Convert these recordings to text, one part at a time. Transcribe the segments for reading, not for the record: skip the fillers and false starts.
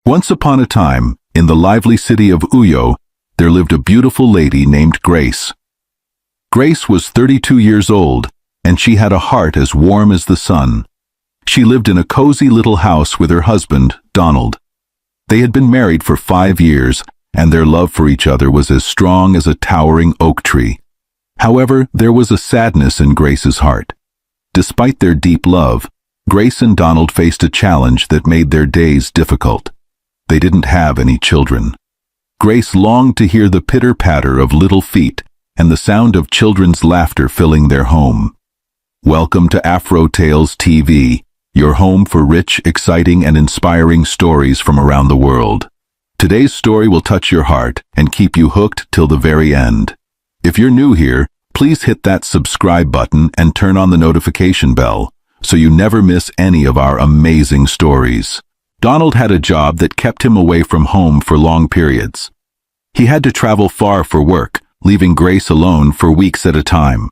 Once upon a time, in the lively city of Uyo, there lived a beautiful lady named Grace. Grace was 32 years old, and she had a heart as warm as the sun. She lived in a cozy little house with her husband, Donald. They had been married for 5 years, and their love for each other was as strong as a towering oak tree. However, there was a sadness in Grace's heart. Despite their deep love, Grace and Donald faced a challenge that made their days difficult. They didn't have any children. Grace longed to hear the pitter-patter of little feet and the sound of children's laughter filling their home. Welcome to AfroTales TV, your home for rich, exciting, and inspiring stories from around the world. Today's story will touch your heart and keep you hooked till the very end. If you're new here, please hit that subscribe button and turn on the notification bell so you never miss any of our amazing stories. Donald had a job that kept him away from home for long periods. He had to travel far for work, leaving Grace alone for weeks at a time.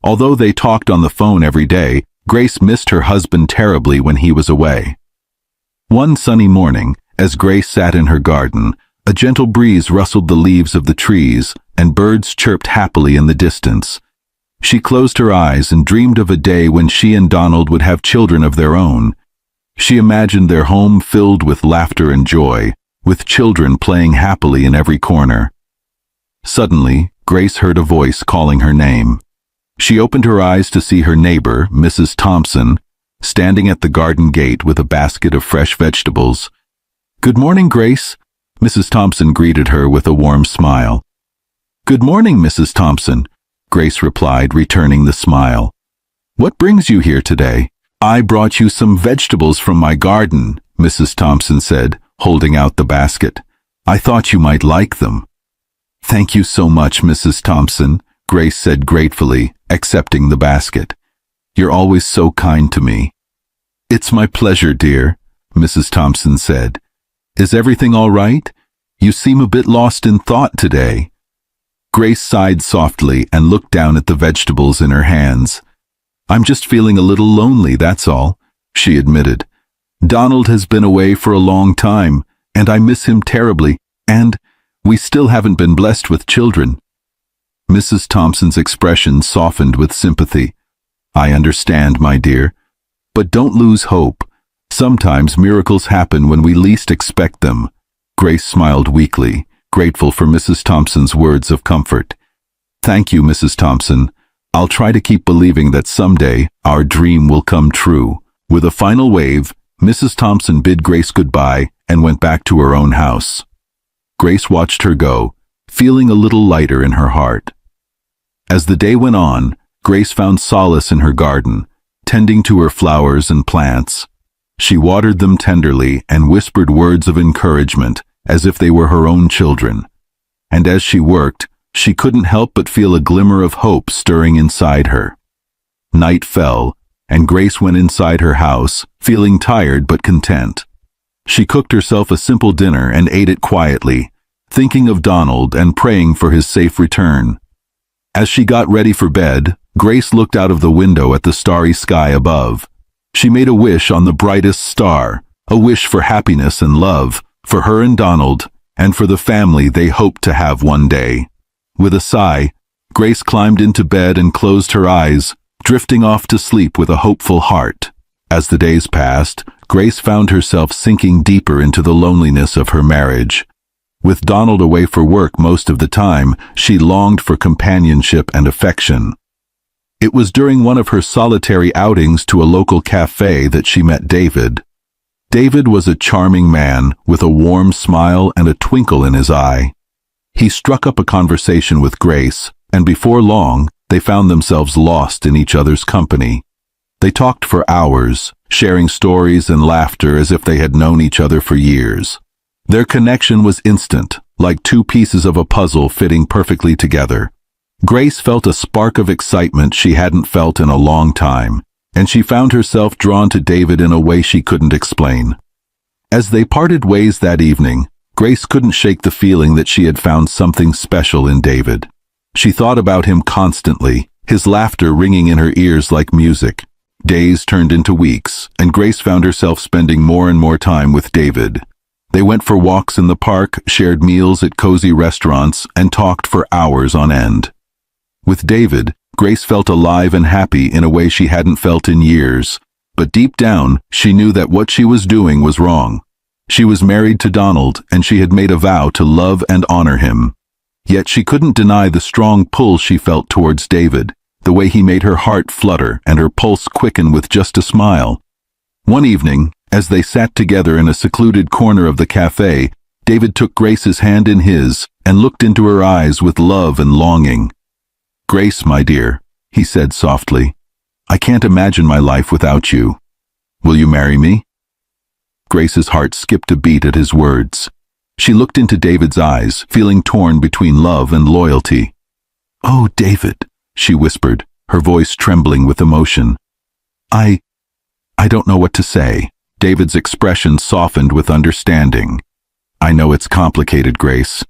Although they talked on the phone every day, Grace missed her husband terribly when he was away. One sunny morning, as Grace sat in her garden, a gentle breeze rustled the leaves of the trees, and birds chirped happily in the distance. She closed her eyes and dreamed of a day when she and Donald would have children of their own. She imagined their home filled with laughter and joy, with children playing happily in every corner. Suddenly, Grace heard a voice calling her name. She opened her eyes to see her neighbor, Mrs. Thompson, standing at the garden gate with a basket of fresh vegetables. "Good morning, Grace," Mrs. Thompson greeted her with a warm smile. "Good morning, Mrs. Thompson," Grace replied, returning the smile. "What brings you here today?" "I brought you some vegetables from my garden," Mrs. Thompson said, holding out the basket. "I thought you might like them." "Thank you so much, Mrs. Thompson," Grace said gratefully, accepting the basket. "You're always so kind to me." "It's my pleasure, dear," Mrs. Thompson said. "Is everything all right? You seem a bit lost in thought today." Grace sighed softly and looked down at the vegetables in her hands. "I'm just feeling a little lonely, that's all," she admitted. "Donald has been away for a long time, and I miss him terribly, and we still haven't been blessed with children." Mrs. Thompson's expression softened with sympathy. "I understand, my dear, but don't lose hope. Sometimes miracles happen when we least expect them." Grace smiled weakly, grateful for Mrs. Thompson's words of comfort. "Thank you, Mrs. Thompson. I'll try to keep believing that someday our dream will come true." With a final wave, Mrs. Thompson bid Grace goodbye and went back to her own house. Grace watched her go, feeling a little lighter in her heart. As the day went on, Grace found solace in her garden, tending to her flowers and plants. She watered them tenderly and whispered words of encouragement as if they were her own children. And as she worked, she couldn't help but feel a glimmer of hope stirring inside her. Night fell, and Grace went inside her house, feeling tired but content. She cooked herself a simple dinner and ate it quietly, thinking of Donald and praying for his safe return. As she got ready for bed, Grace looked out of the window at the starry sky above. She made a wish on the brightest star, a wish for happiness and love, for her and Donald, and for the family they hoped to have one day. With a sigh, Grace climbed into bed and closed her eyes, drifting off to sleep with a hopeful heart. As the days passed, Grace found herself sinking deeper into the loneliness of her marriage. With Donald away for work most of the time, she longed for companionship and affection. It was during one of her solitary outings to a local cafe that she met David. David was a charming man with a warm smile and a twinkle in his eye. He struck up a conversation with Grace, and before long, they found themselves lost in each other's company. They talked for hours, sharing stories and laughter as if they had known each other for years. Their connection was instant, like two pieces of a puzzle fitting perfectly together. Grace felt a spark of excitement she hadn't felt in a long time, and she found herself drawn to David in a way she couldn't explain. As they parted ways that evening, Grace couldn't shake the feeling that she had found something special in David. She thought about him constantly, his laughter ringing in her ears like music. Days turned into weeks, and Grace found herself spending more and more time with David. They went for walks in the park, shared meals at cozy restaurants, and talked for hours on end. With David, Grace felt alive and happy in a way she hadn't felt in years, but deep down, she knew that what she was doing was wrong. She was married to Donald, and she had made a vow to love and honor him. Yet she couldn't deny the strong pull she felt towards David, the way he made her heart flutter and her pulse quicken with just a smile. One evening, as they sat together in a secluded corner of the cafe, David took Grace's hand in his and looked into her eyes with love and longing. "Grace, my dear," he said softly, "I can't imagine my life without you. Will you marry me?" Grace's heart skipped a beat at his words. She looked into David's eyes, feeling torn between love and loyalty. "Oh, David," she whispered, her voice trembling with emotion. I don't know what to say." David's expression softened with understanding. "I know it's complicated, Grace,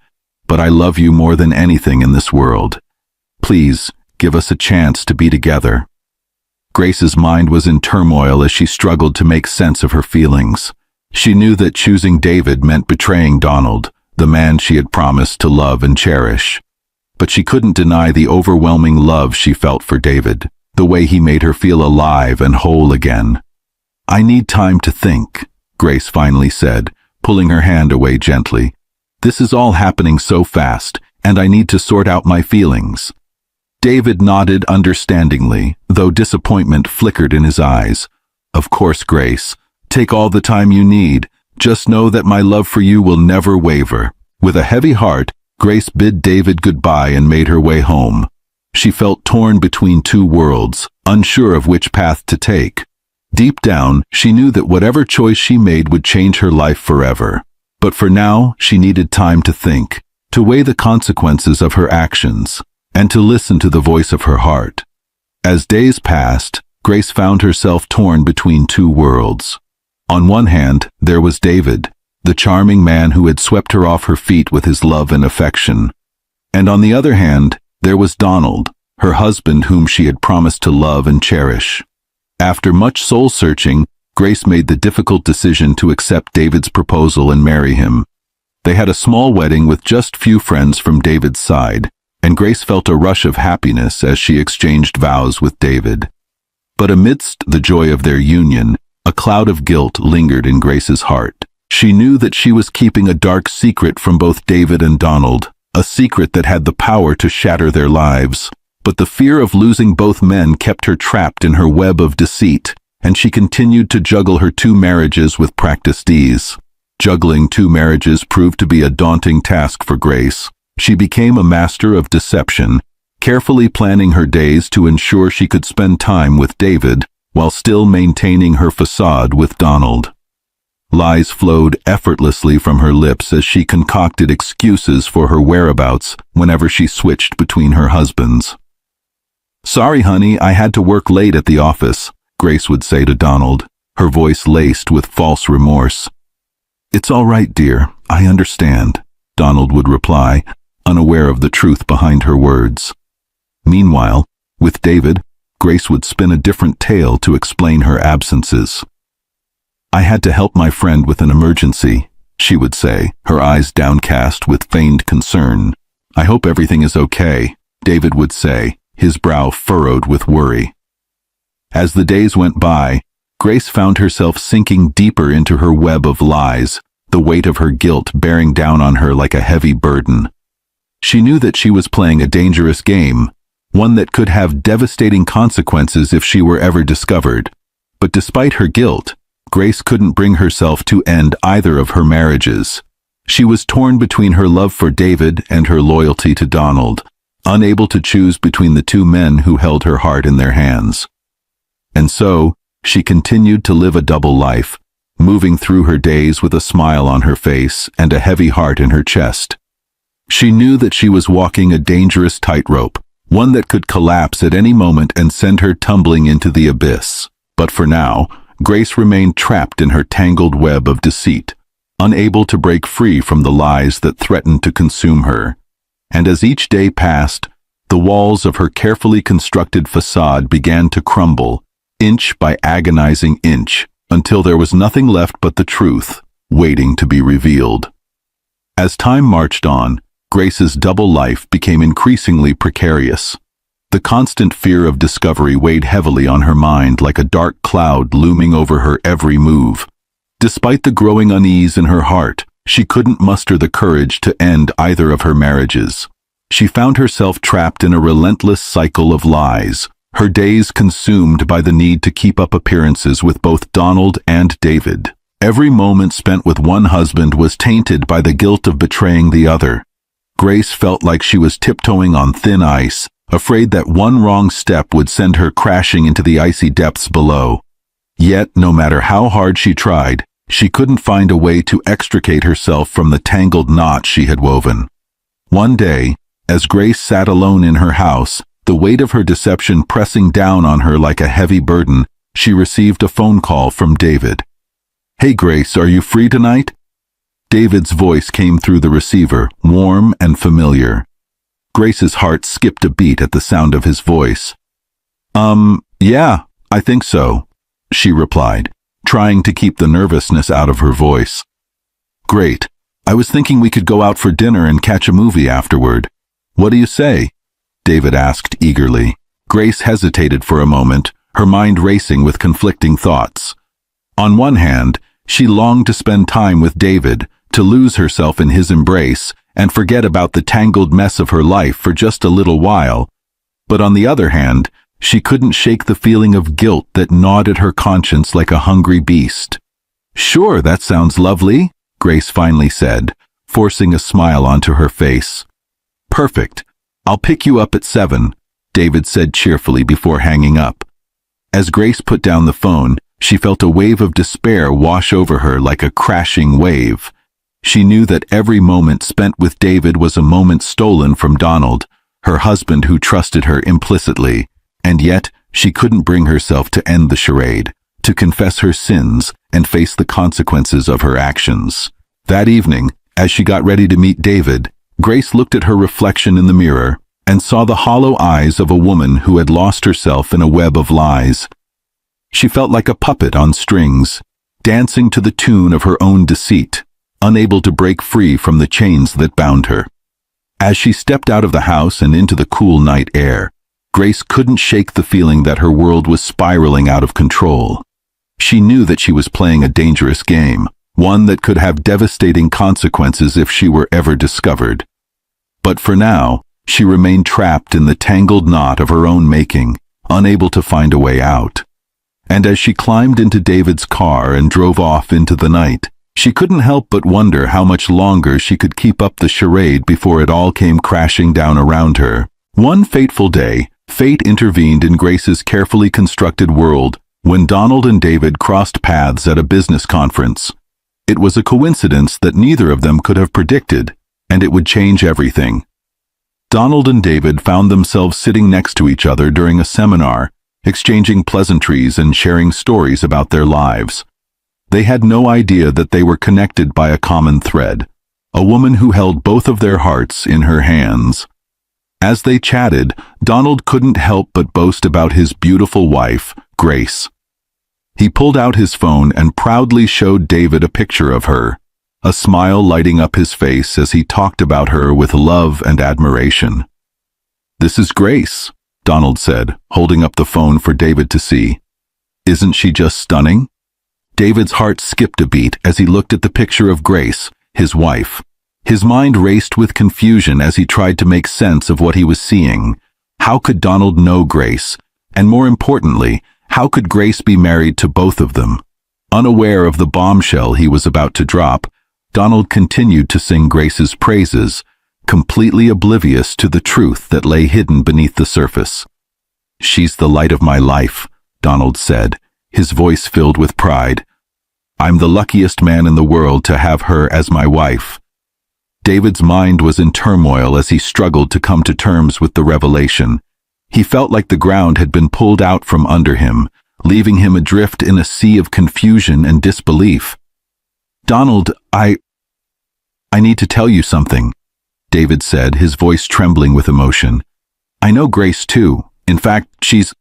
but I love you more than anything in this world. Please, give us a chance to be together." Grace's mind was in turmoil as she struggled to make sense of her feelings. She knew that choosing David meant betraying Donald, the man she had promised to love and cherish. But she couldn't deny the overwhelming love she felt for David, the way he made her feel alive and whole again. "I need time to think," Grace finally said, pulling her hand away gently. "This is all happening so fast, and I need to sort out my feelings." David nodded understandingly, though disappointment flickered in his eyes. "Of course, Grace. Take all the time you need. Just know that my love for you will never waver." With a heavy heart, Grace bid David goodbye and made her way home. She felt torn between two worlds, unsure of which path to take. Deep down, she knew that whatever choice she made would change her life forever. But for now, she needed time to think, to weigh the consequences of her actions, and to listen to the voice of her heart. As days passed, Grace found herself torn between two worlds. On one hand, there was David, the charming man who had swept her off her feet with his love and affection. And on the other hand, there was Donald, her husband whom she had promised to love and cherish. After much soul-searching, Grace made the difficult decision to accept David's proposal and marry him. They had a small wedding with just few friends from David's side, and Grace felt a rush of happiness as she exchanged vows with David. But amidst the joy of their union, a cloud of guilt lingered in Grace's heart. She knew that she was keeping a dark secret from both David and Donald, a secret that had the power to shatter their lives. But the fear of losing both men kept her trapped in her web of deceit, and she continued to juggle her two marriages with practiced ease. Juggling two marriages proved to be a daunting task for Grace. She became a master of deception, carefully planning her days to ensure she could spend time with David, while still maintaining her facade with Donald. Lies flowed effortlessly from her lips as she concocted excuses for her whereabouts whenever she switched between her husbands. "Sorry, honey, I had to work late at the office," Grace would say to Donald, her voice laced with false remorse. "It's all right, dear, I understand," Donald would reply, unaware of the truth behind her words. Meanwhile, with David, Grace would spin a different tale to explain her absences. "I had to help my friend with an emergency," she would say, her eyes downcast with feigned concern. "I hope everything is okay," David would say, his brow furrowed with worry. As the days went by, Grace found herself sinking deeper into her web of lies, the weight of her guilt bearing down on her like a heavy burden. She knew that she was playing a dangerous game, one that could have devastating consequences if she were ever discovered. But despite her guilt, Grace couldn't bring herself to end either of her marriages. She was torn between her love for David and her loyalty to Donald, unable to choose between the two men who held her heart in their hands. And so, she continued to live a double life, moving through her days with a smile on her face and a heavy heart in her chest. She knew that she was walking a dangerous tightrope, one that could collapse at any moment and send her tumbling into the abyss. But for now, Grace remained trapped in her tangled web of deceit, unable to break free from the lies that threatened to consume her. And as each day passed, the walls of her carefully constructed facade began to crumble, inch by agonizing inch, until there was nothing left but the truth, waiting to be revealed. As time marched on, Grace's double life became increasingly precarious. The constant fear of discovery weighed heavily on her mind like a dark cloud looming over her every move. Despite the growing unease in her heart, she couldn't muster the courage to end either of her marriages. She found herself trapped in a relentless cycle of lies, her days consumed by the need to keep up appearances with both Donald and David. Every moment spent with one husband was tainted by the guilt of betraying the other. Grace felt like she was tiptoeing on thin ice, afraid that one wrong step would send her crashing into the icy depths below. Yet, no matter how hard she tried, she couldn't find a way to extricate herself from the tangled knot she had woven. One day, as Grace sat alone in her house, the weight of her deception pressing down on her like a heavy burden, she received a phone call from David. "Hey Grace, are you free tonight?" David's voice came through the receiver, warm and familiar. Grace's heart skipped a beat at the sound of his voice. Yeah, I think so," she replied, trying to keep the nervousness out of her voice. "Great. I was thinking we could go out for dinner and catch a movie afterward. What do you say?" David asked eagerly. Grace hesitated for a moment, her mind racing with conflicting thoughts. On one hand, she longed to spend time with David, to lose herself in his embrace, and forget about the tangled mess of her life for just a little while. But on the other hand, she couldn't shake the feeling of guilt that gnawed at her conscience like a hungry beast. "Sure, that sounds lovely," Grace finally said, forcing a smile onto her face. "Perfect. I'll pick you up at 7, David said cheerfully before hanging up. As Grace put down the phone, she felt a wave of despair wash over her like a crashing wave. She knew that every moment spent with David was a moment stolen from Donald, her husband who trusted her implicitly, and yet she couldn't bring herself to end the charade, to confess her sins and face the consequences of her actions. That evening, as she got ready to meet David, Grace looked at her reflection in the mirror and saw the hollow eyes of a woman who had lost herself in a web of lies. She felt like a puppet on strings, dancing to the tune of her own deceit, unable to break free from the chains that bound her. As she stepped out of the house and into the cool night air, Grace couldn't shake the feeling that her world was spiraling out of control. She knew that she was playing a dangerous game, one that could have devastating consequences if she were ever discovered. But for now, she remained trapped in the tangled knot of her own making, unable to find a way out. And as she climbed into David's car and drove off into the night, she couldn't help but wonder how much longer she could keep up the charade before it all came crashing down around her. One fateful day, fate intervened in Grace's carefully constructed world when Donald and David crossed paths at a business conference. It was a coincidence that neither of them could have predicted, and it would change everything. Donald and David found themselves sitting next to each other during a seminar, exchanging pleasantries and sharing stories about their lives. They had no idea that they were connected by a common thread, a woman who held both of their hearts in her hands. As they chatted, Donald couldn't help but boast about his beautiful wife, Grace. He pulled out his phone and proudly showed David a picture of her, a smile lighting up his face as he talked about her with love and admiration. "This is Grace," Donald said, holding up the phone for David to see. "Isn't she just stunning?" David's heart skipped a beat as he looked at the picture of Grace, his wife. His mind raced with confusion as he tried to make sense of what he was seeing. How could Donald know Grace? And more importantly, how could Grace be married to both of them? Unaware of the bombshell he was about to drop, Donald continued to sing Grace's praises, completely oblivious to the truth that lay hidden beneath the surface. "She's the light of my life," Donald said, his voice filled with pride. "I'm the luckiest man in the world to have her as my wife." David's mind was in turmoil as he struggled to come to terms with the revelation. He felt like the ground had been pulled out from under him, leaving him adrift in a sea of confusion and disbelief. "Donald, I need to tell you something," David said, his voice trembling with emotion. "I know Grace too. In fact, she's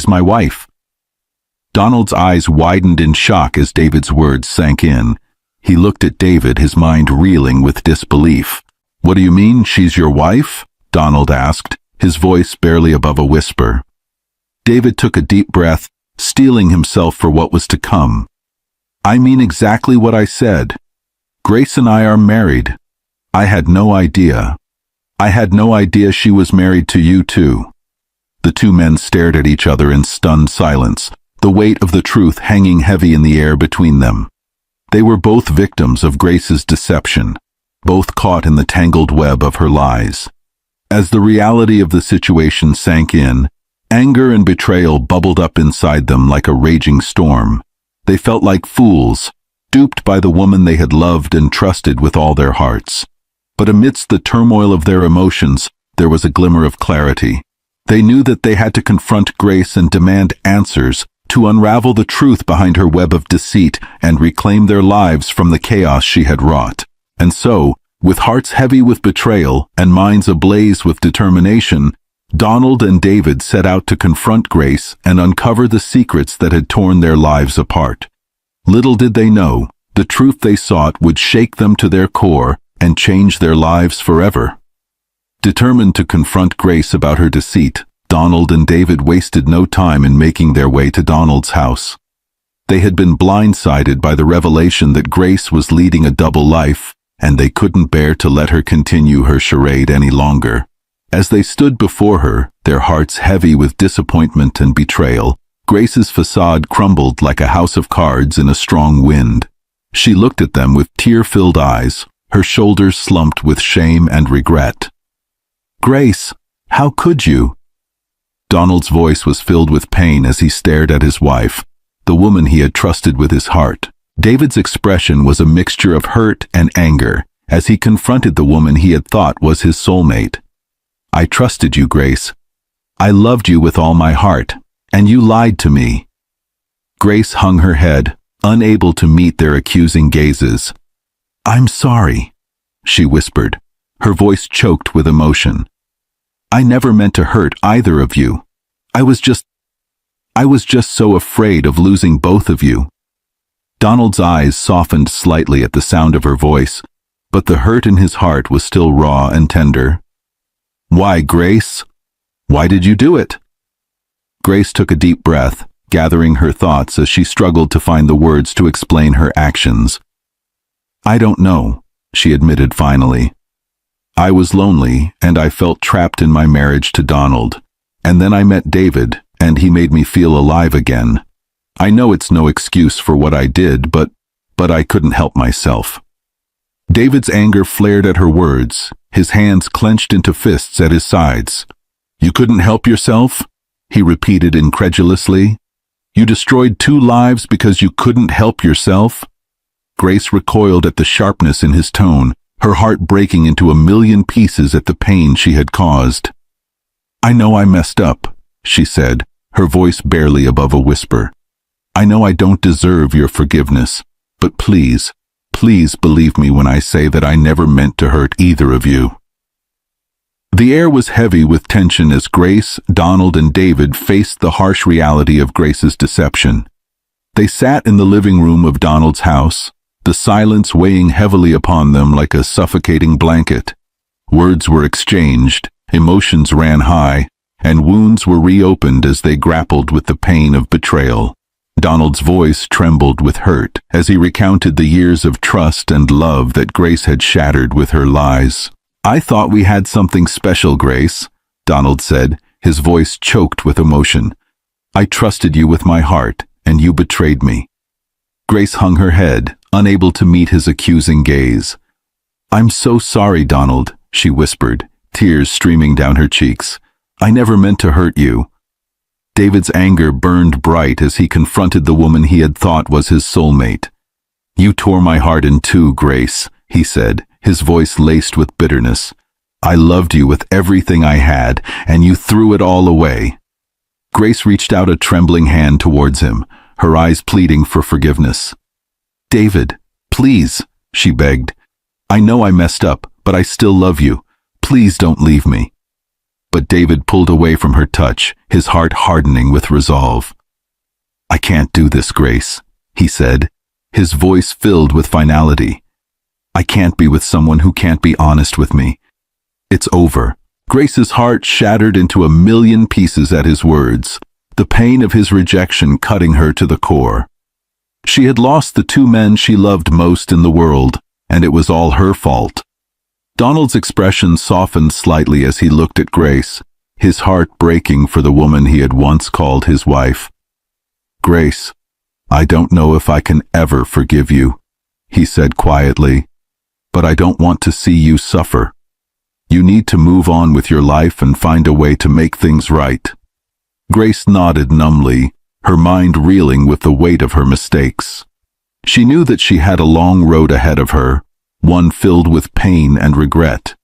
my wife." Donald's eyes widened in shock as David's words sank in. He looked at David, his mind reeling with disbelief. "What do you mean, she's your wife?" Donald asked, his voice barely above a whisper. David took a deep breath, steeling himself for what was to come. "I mean exactly what I said. Grace and I are married. I had no idea. I had no idea she was married to you too." The two men stared at each other in stunned silence, the weight of the truth hanging heavy in the air between them. They were both victims of Grace's deception, both caught in the tangled web of her lies. As the reality of the situation sank in, anger and betrayal bubbled up inside them like a raging storm. They felt like fools, duped by the woman they had loved and trusted with all their hearts. But amidst the turmoil of their emotions, there was a glimmer of clarity. They knew that they had to confront Grace and demand answers, to unravel the truth behind her web of deceit and reclaim their lives from the chaos she had wrought. And so, with hearts heavy with betrayal and minds ablaze with determination, Donald and David set out to confront Grace and uncover the secrets that had torn their lives apart. Little did they know, the truth they sought would shake them to their core and change their lives forever. Determined to confront Grace about her deceit, Donald and David wasted no time in making their way to Donald's house. They had been blindsided by the revelation that Grace was leading a double life, and they couldn't bear to let her continue her charade any longer. As they stood before her, their hearts heavy with disappointment and betrayal, Grace's facade crumbled like a house of cards in a strong wind. She looked at them with tear-filled eyes, her shoulders slumped with shame and regret. "Grace, how could you?" Donald's voice was filled with pain as he stared at his wife, the woman he had trusted with his heart. David's expression was a mixture of hurt and anger as he confronted the woman he had thought was his soulmate. "I trusted you, Grace. I loved you with all my heart, and you lied to me." Grace hung her head, unable to meet their accusing gazes. "I'm sorry," she whispered, her voice choked with emotion. "I never meant to hurt either of you. I was just so afraid of losing both of you." Donald's eyes softened slightly at the sound of her voice, but the hurt in his heart was still raw and tender. "Why, Grace? Why did you do it?" Grace took a deep breath, gathering her thoughts as she struggled to find the words to explain her actions. "I don't know," she admitted finally. "I was lonely, and I felt trapped in my marriage to Donald. And then I met David, and he made me feel alive again. I know it's no excuse for what I did, but I couldn't help myself." David's anger flared at her words, his hands clenched into fists at his sides. "You couldn't help yourself?" he repeated incredulously. "You destroyed 2 lives because you couldn't help yourself?" Grace recoiled at the sharpness in his tone, her heart breaking into a million pieces at the pain she had caused. "I know I messed up," she said, her voice barely above a whisper. "I know I don't deserve your forgiveness, but please, please believe me when I say that I never meant to hurt either of you." The air was heavy with tension as Grace, Donald, and David faced the harsh reality of Grace's deception. They sat in the living room of Donald's house, the silence weighing heavily upon them like a suffocating blanket. Words were exchanged, emotions ran high, and wounds were reopened as they grappled with the pain of betrayal. Donald's voice trembled with hurt as he recounted the years of trust and love that Grace had shattered with her lies. "I thought we had something special, Grace," Donald said, his voice choked with emotion. "I trusted you with my heart, and you betrayed me." Grace hung her head, unable to meet his accusing gaze. "I'm so sorry, Donald," she whispered, tears streaming down her cheeks. "I never meant to hurt you." David's anger burned bright as he confronted the woman he had thought was his soulmate. "You tore my heart in two, Grace," he said, his voice laced with bitterness. "I loved you with everything I had, and you threw it all away." Grace reached out a trembling hand towards him, her eyes pleading for forgiveness. "David, please," she begged. "I know I messed up, but I still love you. Please don't leave me." But David pulled away from her touch, his heart hardening with resolve. "I can't do this, Grace," he said. his voice filled with finality. "I can't be with someone who can't be honest with me. It's over." Grace's heart shattered into a million pieces at his words, the pain of his rejection cutting her to the core. She had lost the two men she loved most in the world, and it was all her fault. Donald's expression softened slightly as he looked at Grace, his heart breaking for the woman he had once called his wife. "Grace, I don't know if I can ever forgive you," he said quietly, "but I don't want to see you suffer. You need to move on with your life and find a way to make things right." Grace nodded numbly, her mind reeling with the weight of her mistakes. She knew that she had a long road ahead of her, one filled with pain and regret.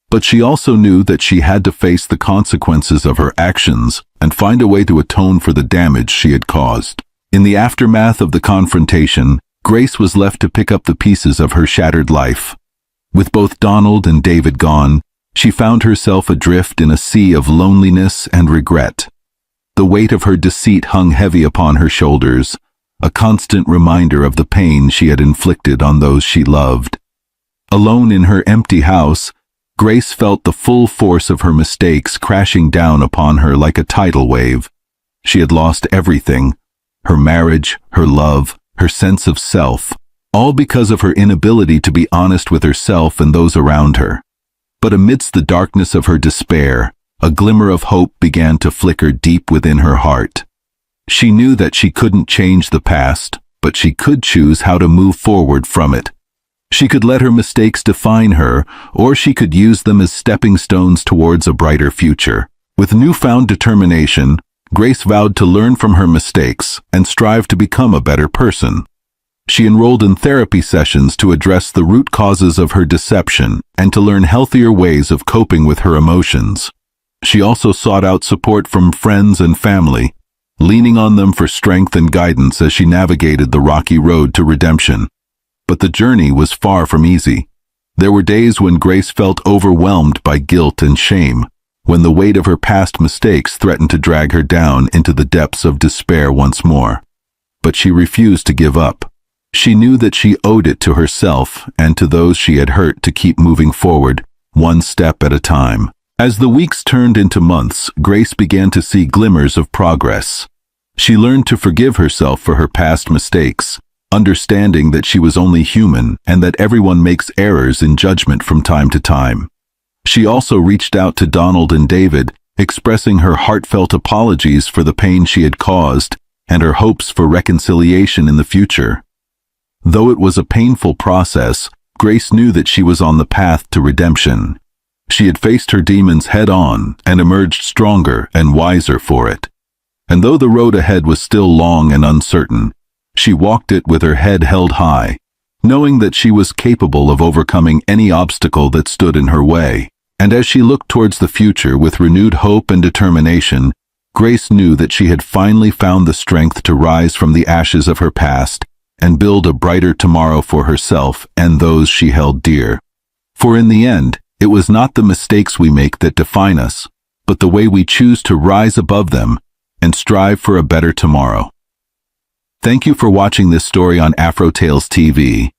But she also knew that she had to face the consequences of her actions and find a way to atone for the damage she had caused. In the aftermath of the confrontation, Grace was left to pick up the pieces of her shattered life. With both Donald and David gone, she found herself adrift in a sea of loneliness and regret. The weight of her deceit hung heavy upon her shoulders, a constant reminder of the pain she had inflicted on those she loved. Alone in her empty house, Grace felt the full force of her mistakes crashing down upon her like a tidal wave. She had lost everything: her marriage, her love, her sense of self, all because of her inability to be honest with herself and those around her. But amidst the darkness of her despair, a glimmer of hope began to flicker deep within her heart. She knew that she couldn't change the past, but she could choose how to move forward from it. She could let her mistakes define her, or she could use them as stepping stones towards a brighter future. With newfound determination, Grace vowed to learn from her mistakes and strive to become a better person. She enrolled in therapy sessions to address the root causes of her deception and to learn healthier ways of coping with her emotions. She also sought out support from friends and family, leaning on them for strength and guidance as she navigated the rocky road to redemption. But the journey was far from easy. There were days when Grace felt overwhelmed by guilt and shame, when the weight of her past mistakes threatened to drag her down into the depths of despair once more. But she refused to give up. She knew that she owed it to herself and to those she had hurt to keep moving forward, one step at a time. As the weeks turned into months, Grace began to see glimmers of progress. She learned to forgive herself for her past mistakes, understanding that she was only human and that everyone makes errors in judgment from time to time. She also reached out to Donald and David, expressing her heartfelt apologies for the pain she had caused and her hopes for reconciliation in the future. Though it was a painful process, Grace knew that she was on the path to redemption. She had faced her demons head-on and emerged stronger and wiser for it. And though the road ahead was still long and uncertain, she walked it with her head held high, knowing that she was capable of overcoming any obstacle that stood in her way. And as she looked towards the future with renewed hope and determination, Grace knew that she had finally found the strength to rise from the ashes of her past and build a brighter tomorrow for herself and those she held dear. For in the end, it was not the mistakes we make that define us, but the way we choose to rise above them and strive for a better tomorrow. Thank you for watching this story on AfroTales TV.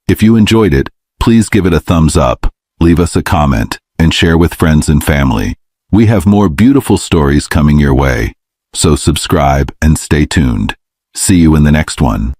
If you enjoyed it, please give it a thumbs up, leave us a comment, and share with friends and family. We have more beautiful stories coming your way, so subscribe and stay tuned. See you in the next one.